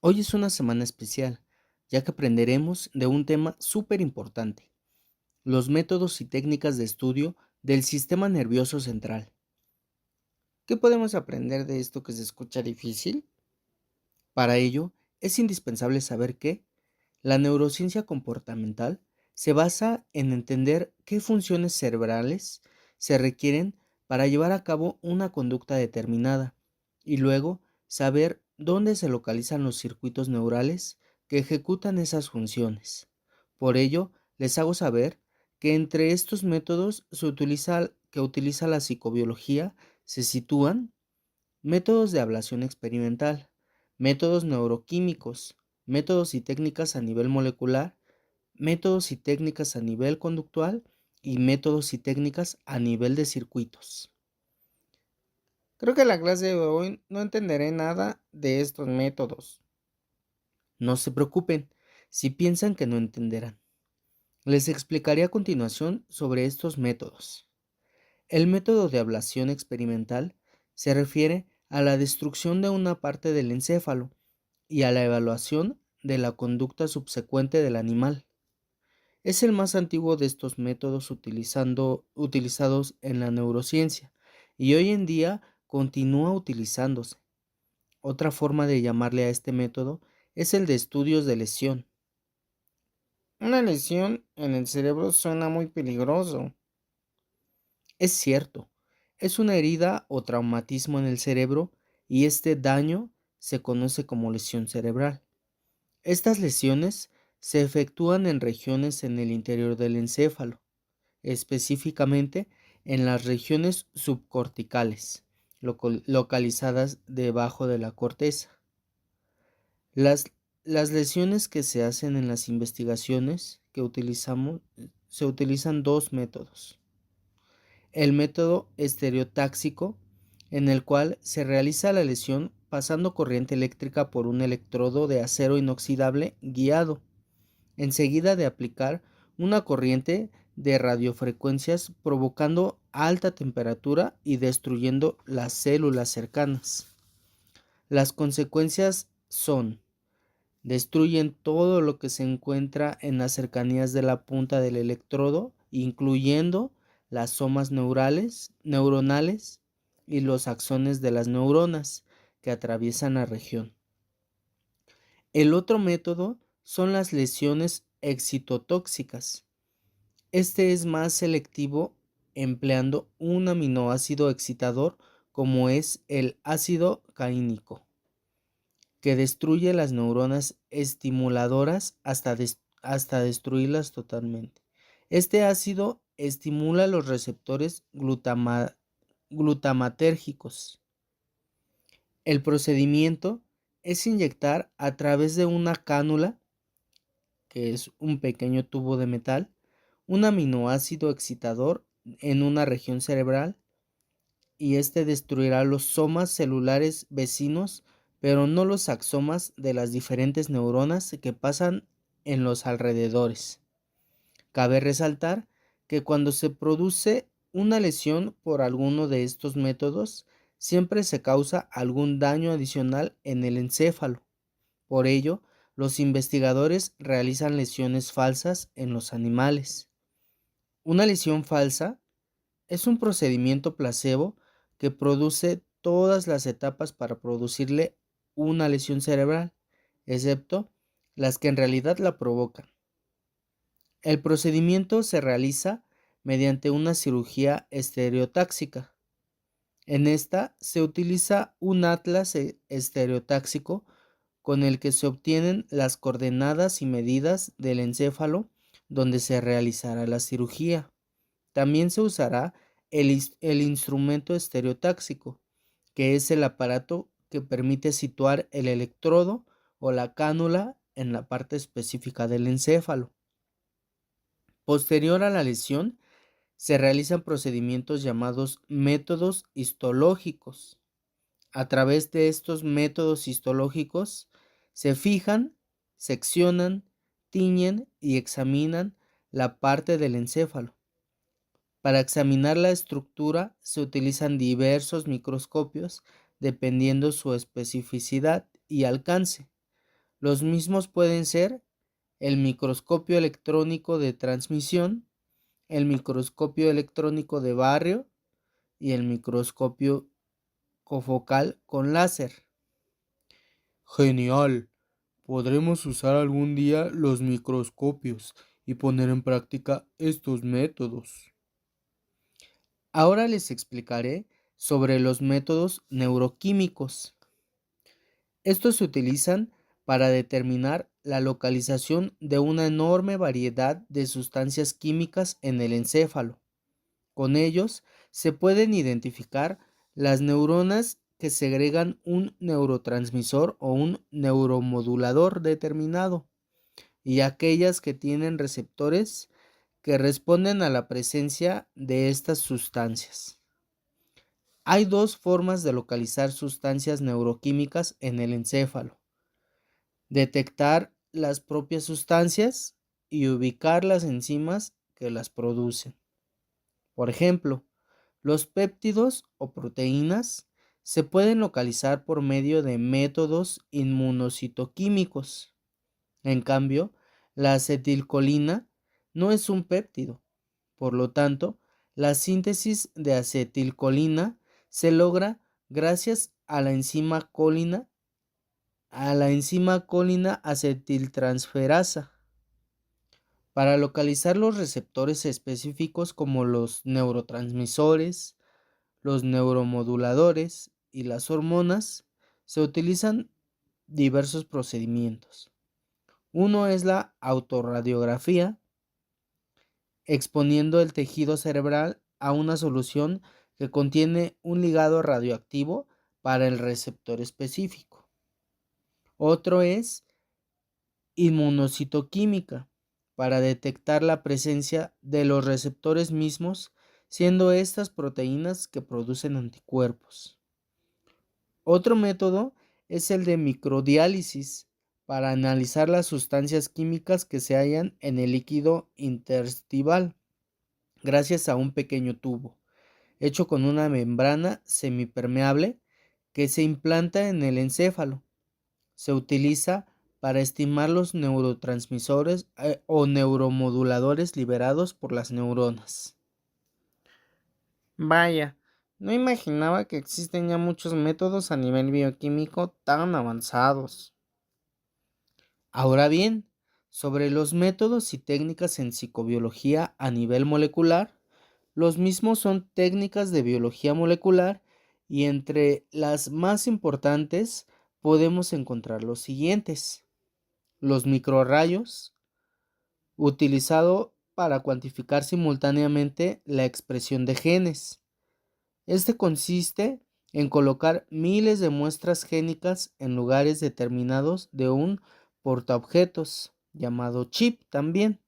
Hoy es una semana especial, ya que aprenderemos de un tema súper importante, los métodos y técnicas de estudio del sistema nervioso central. ¿Qué podemos aprender de esto que se escucha difícil? Para ello, es indispensable saber que la neurociencia comportamental se basa en entender qué funciones cerebrales se requieren para llevar a cabo una conducta determinada y luego saber dónde se localizan los circuitos neurales que ejecutan esas funciones. Por ello, les hago saber que entre estos métodos que utiliza la psicobiología se sitúan métodos de ablación experimental, métodos neuroquímicos, métodos y técnicas a nivel molecular, métodos y técnicas a nivel conductual y métodos y técnicas a nivel de circuitos. Creo que en la clase de hoy no entenderé nada de estos métodos. No se preocupen si piensan que no entenderán. Les explicaré a continuación sobre estos métodos. El método de ablación experimental se refiere a la destrucción de una parte del encéfalo y a la evaluación de la conducta subsecuente del animal. Es el más antiguo de estos métodos utilizados en la neurociencia y hoy en día continúa utilizándose. Otra forma de llamarle a este método es el de estudios de lesión. Una lesión en el cerebro suena muy peligroso. Es cierto, es una herida o traumatismo en el cerebro y este daño se conoce como lesión cerebral. Estas lesiones se efectúan en regiones en el interior del encéfalo, específicamente en las regiones subcorticales, localizadas debajo de la corteza. Las, las lesiones que se hacen en las investigaciones que utilizamos, se utilizan dos métodos. El método estereotáxico, en el cual se realiza la lesión pasando corriente eléctrica por un electrodo de acero inoxidable guiado, enseguida de aplicar una corriente de radiofrecuencias provocando alta temperatura y destruyendo las células cercanas. Las consecuencias son: destruyen todo lo que se encuentra en las cercanías de la punta del electrodo, incluyendo las somas neuronales y los axones de las neuronas que atraviesan la región. El otro método son las lesiones excitotóxicas. Este es más selectivo empleando un aminoácido excitador como es el ácido caínico, que destruye las neuronas estimuladoras hasta destruirlas totalmente. Este ácido estimula los receptores glutamatérgicos. El procedimiento es inyectar a través de una cánula, que es un pequeño tubo de metal, un aminoácido excitador en una región cerebral y este destruirá los somas celulares vecinos, pero no los axomas de las diferentes neuronas que pasan en los alrededores. Cabe resaltar que cuando se produce una lesión por alguno de estos métodos, siempre se causa algún daño adicional en el encéfalo. Por ello, los investigadores realizan lesiones falsas en los animales. Una lesión falsa es un procedimiento placebo que produce todas las etapas para producirle una lesión cerebral, excepto las que en realidad la provocan. El procedimiento se realiza mediante una cirugía estereotáxica. En esta se utiliza un atlas estereotáxico con el que se obtienen las coordenadas y medidas del encéfalo donde se realizará la cirugía. También se usará el instrumento estereotáxico, que es el aparato que permite situar el electrodo o la cánula en la parte específica del encéfalo. Posterior a la lesión, se realizan procedimientos llamados métodos histológicos. A través de estos métodos histológicos se fijan, seccionan, tiñen y examinan la parte del encéfalo. Para examinar la estructura se utilizan diversos microscopios dependiendo su especificidad y alcance. Los mismos pueden ser el microscopio electrónico de transmisión, el microscopio electrónico de barrio y el microscopio cofocal con láser. Genial. Podremos usar algún día los microscopios y poner en práctica estos métodos. Ahora les explicaré sobre los métodos neuroquímicos. Estos se utilizan para determinar la localización de una enorme variedad de sustancias químicas en el encéfalo. Con ellos se pueden identificar las neuronas que segregan un neurotransmisor o un neuromodulador determinado y aquellas que tienen receptores que responden a la presencia de estas sustancias. Hay dos formas de localizar sustancias neuroquímicas en el encéfalo: detectar las propias sustancias y ubicar las enzimas que las producen. Por ejemplo, los péptidos o proteínas se pueden localizar por medio de métodos inmunocitoquímicos. En cambio, la acetilcolina no es un péptido. Por lo tanto, la síntesis de acetilcolina se logra gracias a la enzima colina acetiltransferasa. Para localizar los receptores específicos como los neurotransmisores, los neuromoduladores y las hormonas, se utilizan diversos procedimientos. Uno es la autorradiografía, exponiendo el tejido cerebral a una solución que contiene un ligado radioactivo para el receptor específico. Otro es inmunocitoquímica, para detectar la presencia de los receptores mismos, siendo estas proteínas que producen anticuerpos. Otro método es el de microdiálisis, para analizar las sustancias químicas que se hallan en el líquido intersticial, gracias a un pequeño tubo, hecho con una membrana semipermeable que se implanta en el encéfalo. Se utiliza para estimar los neurotransmisores o neuromoduladores liberados por las neuronas. Vaya, no imaginaba que existen ya muchos métodos a nivel bioquímico tan avanzados. Ahora bien, sobre los métodos y técnicas en psicobiología a nivel molecular, los mismos son técnicas de biología molecular y entre las más importantes podemos encontrar los siguientes: los microrrayos, utilizado para cuantificar simultáneamente la expresión de genes. Este consiste en colocar miles de muestras génicas en lugares determinados de un portaobjetos, llamado chip también.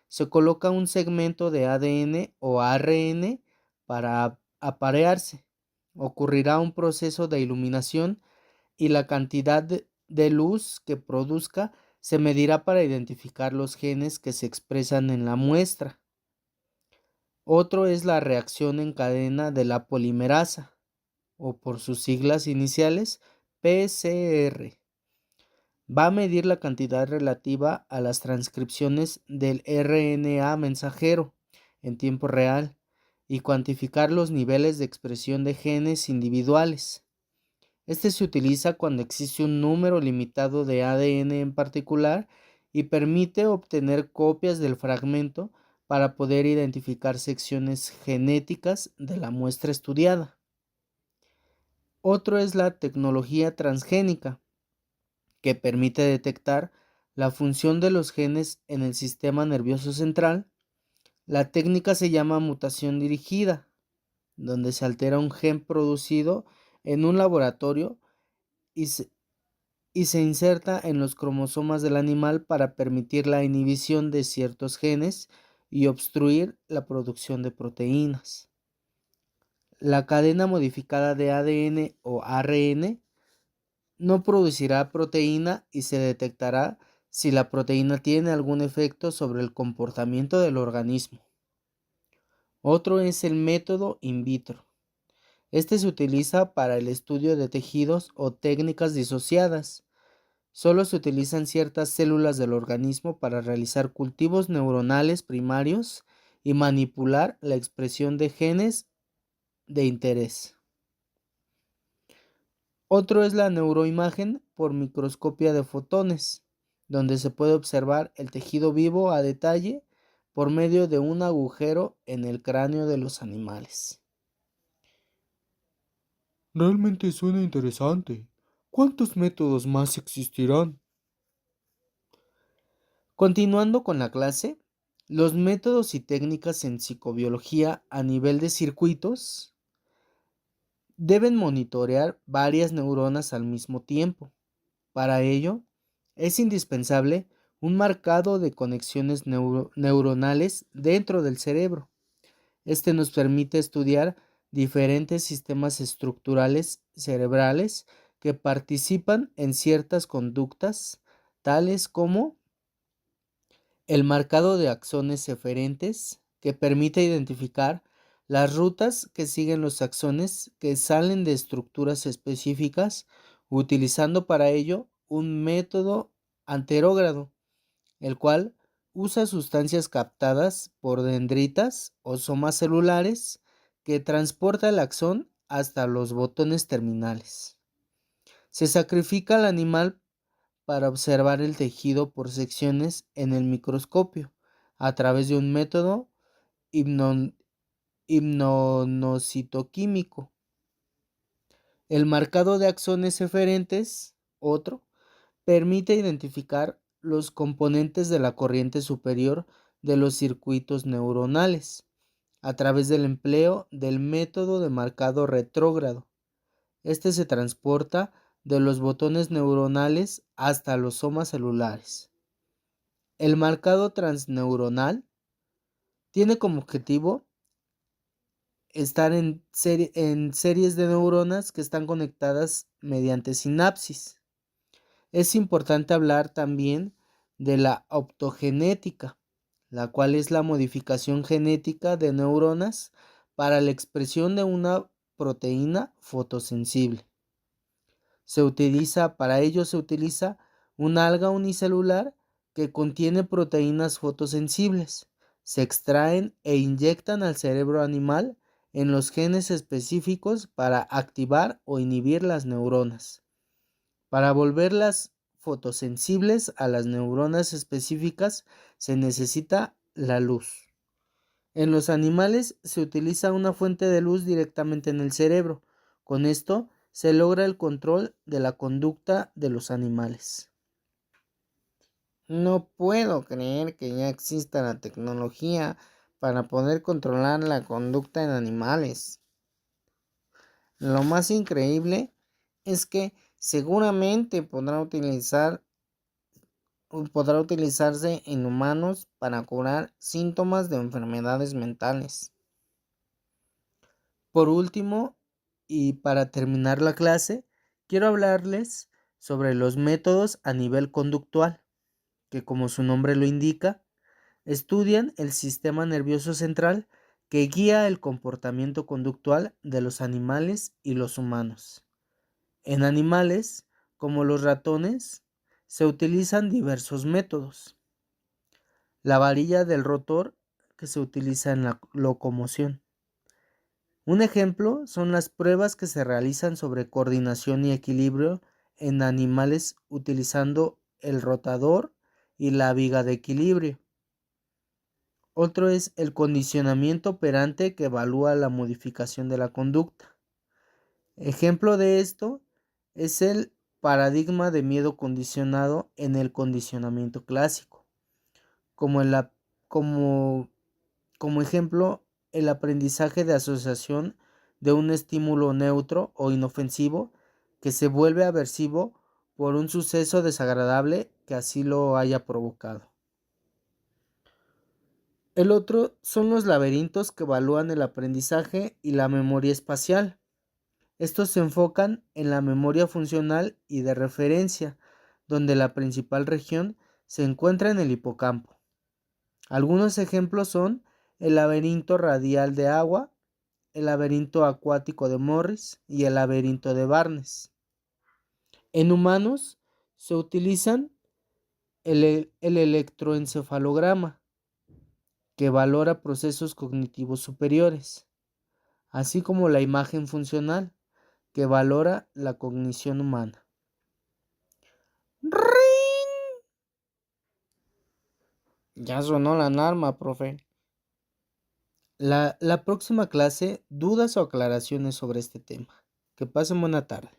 Se coloca un segmento de ADN o ARN para aparearse. Ocurrirá un proceso de iluminación y la cantidad de luz que produzca se medirá para identificar los genes que se expresan en la muestra. Otro es la reacción en cadena de la polimerasa, o por sus siglas iniciales, PCR. Va a medir la cantidad relativa a las transcripciones del RNA mensajero en tiempo real y cuantificar los niveles de expresión de genes individuales. Este se utiliza cuando existe un número limitado de ADN en particular y permite obtener copias del fragmento para poder identificar secciones genéticas de la muestra estudiada. Otro es la tecnología transgénica, que permite detectar la función de los genes en el sistema nervioso central. La técnica se llama mutación dirigida, donde se altera un gen producido en un laboratorio y se inserta en los cromosomas del animal para permitir la inhibición de ciertos genes y obstruir la producción de proteínas. La cadena modificada de ADN o ARN no producirá proteína y se detectará si la proteína tiene algún efecto sobre el comportamiento del organismo. Otro es el método in vitro. Este se utiliza para el estudio de tejidos o técnicas disociadas. Solo se utilizan ciertas células del organismo para realizar cultivos neuronales primarios y manipular la expresión de genes de interés. Otro es la neuroimagen por microscopía de fotones, donde se puede observar el tejido vivo a detalle por medio de un agujero en el cráneo de los animales. Realmente suena interesante. ¿Cuántos métodos más existirán? Continuando con la clase, los métodos y técnicas en psicobiología a nivel de circuitos deben monitorear varias neuronas al mismo tiempo. Para ello, es indispensable un marcado de conexiones neuronales dentro del cerebro. Este nos permite estudiar diferentes sistemas estructurales cerebrales que participan en ciertas conductas, tales como el marcado de axones eferentes, que permite identificar las rutas que siguen los axones que salen de estructuras específicas, utilizando para ello un método anterógrado, el cual usa sustancias captadas por dendritas o somas celulares que transporta el axón hasta los botones terminales. Se sacrifica al animal para observar el tejido por secciones en el microscopio a través de un método hipnocitoquímico. El marcado de axones eferentes, otro, permite identificar los componentes de la corriente superior de los circuitos neuronales a través del empleo del método de marcado retrógrado. Este se transporta de los botones neuronales hasta los somas celulares. El marcado transneuronal tiene como objetivo estar en series de neuronas que están conectadas mediante sinapsis. Es importante hablar también de la optogenética, la cual es la modificación genética de neuronas para la expresión de una proteína fotosensible. Para ello se utiliza una alga unicelular que contiene proteínas fotosensibles. Se extraen e inyectan al cerebro animal en los genes específicos para activar o inhibir las neuronas. Para volverlas fotosensibles a las neuronas específicas se necesita la luz. En los animales se utiliza una fuente de luz directamente en el cerebro. Con esto se logra el control de la conducta de los animales. No puedo creer que ya exista la tecnología para poder controlar la conducta en animales. Lo más increíble es que seguramente podrá utilizarse en humanos para curar síntomas de enfermedades mentales. Por último, y para terminar la clase, quiero hablarles sobre los métodos a nivel conductual, que como su nombre lo indica, estudian el sistema nervioso central que guía el comportamiento conductual de los animales y los humanos. En animales, como los ratones, se utilizan diversos métodos. La varilla del rotor, que se utiliza en la locomoción. Un ejemplo son las pruebas que se realizan sobre coordinación y equilibrio en animales utilizando el rotador y la viga de equilibrio. Otro es el condicionamiento operante que evalúa la modificación de la conducta. Ejemplo de esto es el paradigma de miedo condicionado en el condicionamiento clásico. Como, en la, como, como ejemplo, el aprendizaje de asociación de un estímulo neutro o inofensivo que se vuelve aversivo por un suceso desagradable que así lo haya provocado. El otro son los laberintos que evalúan el aprendizaje y la memoria espacial. Estos se enfocan en la memoria funcional y de referencia, donde la principal región se encuentra en el hipocampo. Algunos ejemplos son el laberinto radial de agua, el laberinto acuático de Morris y el laberinto de Barnes. En humanos Se utilizan el electroencefalograma, que valora procesos cognitivos superiores, así como la imagen funcional, que valora la cognición humana. ¡Ring! Ya sonó la alarma, profe. La próxima clase, dudas o aclaraciones sobre este tema. Que pasen buena tarde.